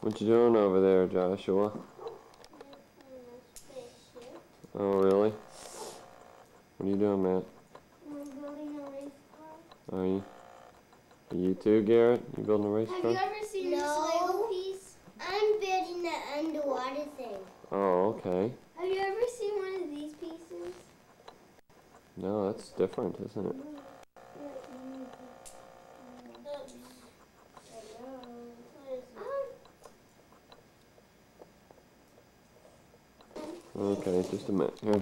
What you doing over there, Joshua? Oh, really? What are you doing, Matt? I'm building a race car. Are you? You too, Garrett? You building a race Have car? you ever seen this Lego piece? I'm building an underwater thing. Oh, okay. Have you ever seen one of these pieces? No, that's different, isn't it? Okay, just a minute. Here.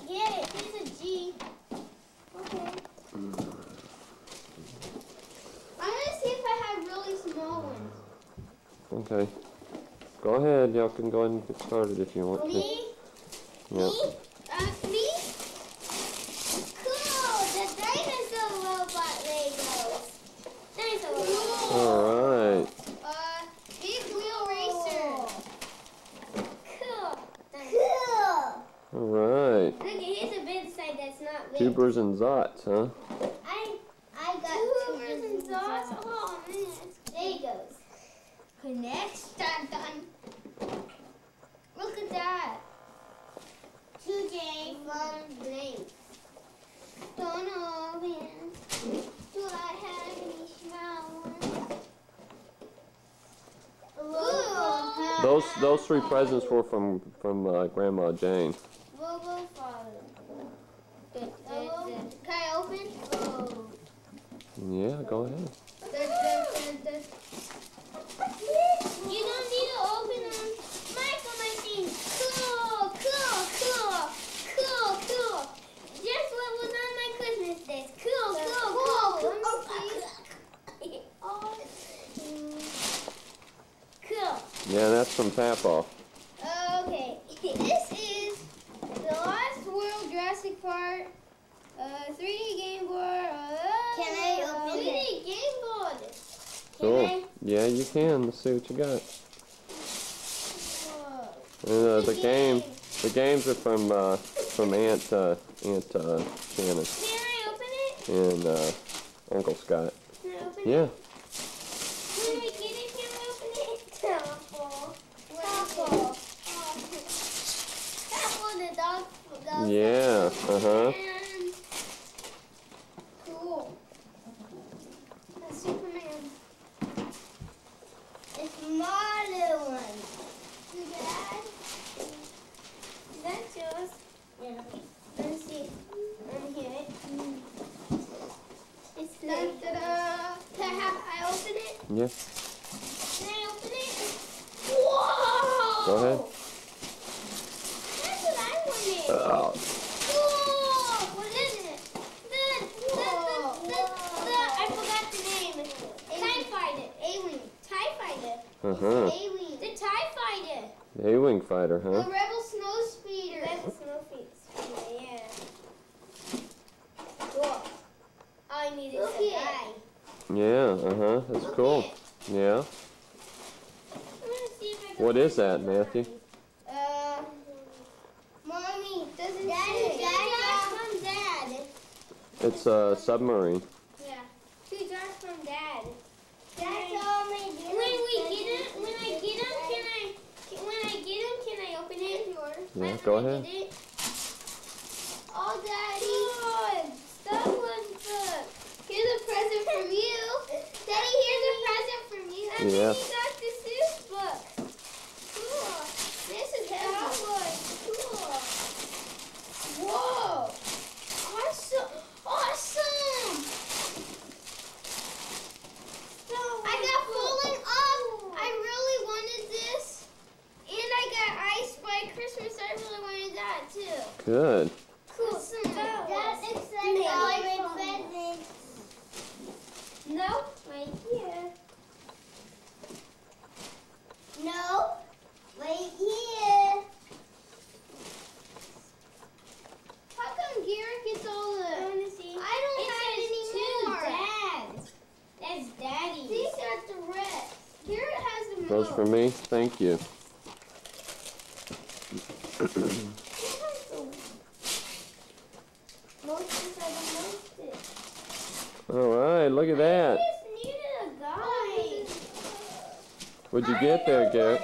Yeah, here's a G. Okay. I'm gonna see if I have really small ones. Okay. Go ahead. Y'all can go ahead and get started if you want to. Me? Yep. Me? Me? Cool! The dinosaur robot Legos. Dinosaur robot. All right. Big wheel racer. Cool. Cool. All right. Look, here's a big side that's not big. Tubers and Zots, huh? I got tubers and Zots. Oh man, Legos. Connect. Dun dun. Look at that. 2J from Blink. Donovan. Do I have any small ones? Ooh. Those three presents were from Grandma Jane. Robo Father. Can I open? Oh. Yeah, go ahead. You don't need to open them. Michael, my thing. Cool, cool, cool, cool, cool. Just what was on my Christmas list. Cool, cool, cool. Yeah, that's from Papaw. Okay, this is the Lost World Jurassic Park 3D game board. Can I open 3D game board? Cool. Yeah, you can. Let's see what you got. Whoa. The games are from Aunt Shannon Can I open it? and Uncle Scott. Can I open it? Yeah. Can I get it? Can I open it? Apple. Apple. Apple, the dog. Yeah. Uh-huh. And cool. That's Superman. A smaller one. Too bad. Is that yours? Yeah. Let's see. Let me hear it. It's da-da-da. Can I open it? Yeah. Can I open it? Whoa! Go ahead. That's what I wanted. Oh. Cool! What is it? I forgot the name. TIE Fighter. A-Wing. TIE Fighter. Uh-huh. A-Wing. The TIE Fighter. The A-Wing fighter, The huh? Rebel Snow Speeder. Rebel Snow Speeder, yeah. Cool. All I need is a guy. Yeah, uh-huh. That's cool. Yeah. What is that, Matthew? Mommy, doesn't Daddy from Dad. It's a submarine. Yeah. 2 jars from Dad. Dad told me when I get them, can I open it? Yeah, go ahead. Oh, Daddy. That was good. Here's a present from you. Daddy, here's a present from you. And Yeah. then you got this book. Cool. This is heavy. Cool. Whoa. Awesome. Awesome. I got falling off. I really wanted this. And I got Ice by Christmas. I really wanted that too. Good. Cool. That's exciting. No, right here. No, right here. How come Garrett gets all the? I don't have any more. That's Daddy. These are the rest. Garrett has the most. Those for me? Thank you. All right, look at that. I just needed a guy. What'd you get there, Garrett?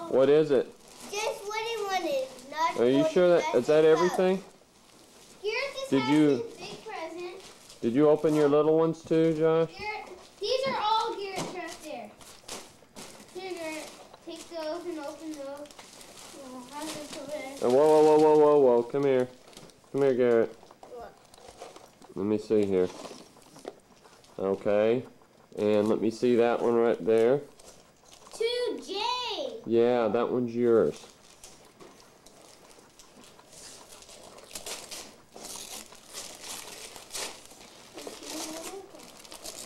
What is it? Just what he wanted. Not Are you sure that is that everything? Garrett just Did has you- his big present. Did you open your little ones too, Josh? Garrett, these are all Garrett's right there. Here, Garrett. Take those and open those. Oh, how's this over there? Oh, whoa. Come here. Come here, Garrett. Let me see here. Okay. And let me see that one right there. To J. Yeah, that one's yours.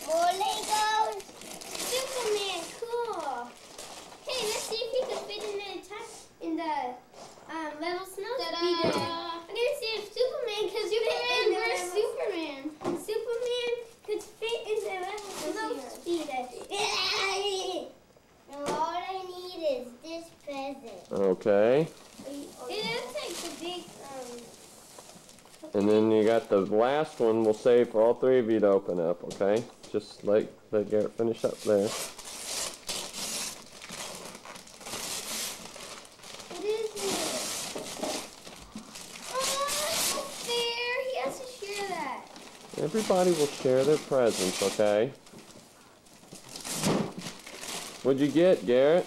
More Legos. Superman, cool. Hey, let's see if he can fit in the level snow speeder. I'm gonna see if Superman, because where's Superman? Superman could fit in the level snow speeder. And all I need is this present. Okay. It looks like the big And then you got the last one we'll save for all three of you to open up, okay? Just let Garrett finish up there. What is it? Oh, that's not fair. He has to share that. Everybody will share their presents, okay? What'd you get, Garrett?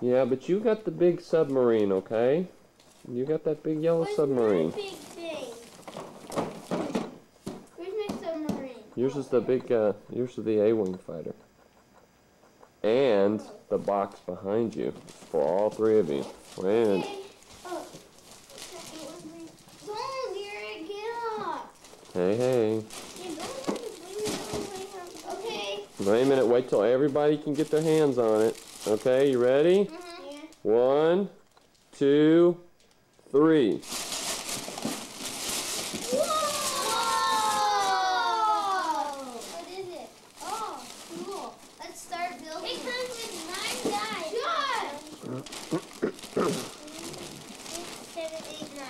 Yeah, but you got the big submarine, okay? You got that big yellow submarine. Where's my big thing? Where's my submarine? Yours is the big, yours is the A-Wing fighter. And the box behind you for all three of you. And Okay. Oh. Don't, Garrett, get off. hey. You don't have to bring it all the way up. Okay. Wait a minute, wait till everybody can get their hands on it. Okay, you ready? Yeah. 1, 2, 3. Whoa! What is it? Oh, cool. Let's start building. It comes with 9 guys. Good. 6, 7, 8, 9.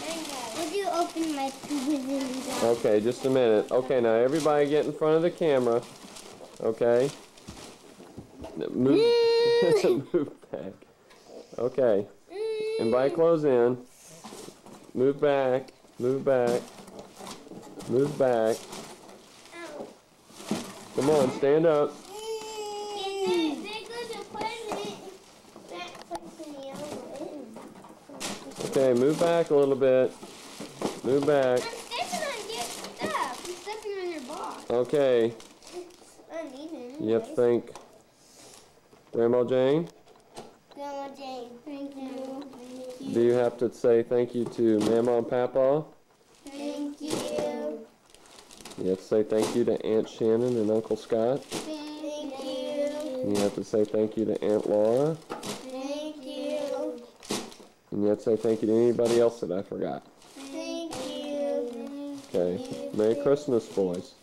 9 guys. Would you open my present? Okay, just a minute. Okay, now everybody get in front of the camera. Okay. Move, move back. Okay. Everybody close in. Move back. Move back. Move back. Ow. Come on, stand up. There goes a present. That puts in the other. Okay, move back a little bit. Move back. I'm stepping on your stuff. I'm stepping on your box. Okay. Uneven. You have to thank Grandma Jane. Grandma Jane. Thank you. Do you have to say thank you to Mama and Papa? Thank you. You have to say thank you to Aunt Shannon and Uncle Scott. Thank you. And you have to say thank you to Aunt Laura. Thank you. And you have to say thank you to anybody else that I forgot. Thank you. Okay. Merry Christmas, boys.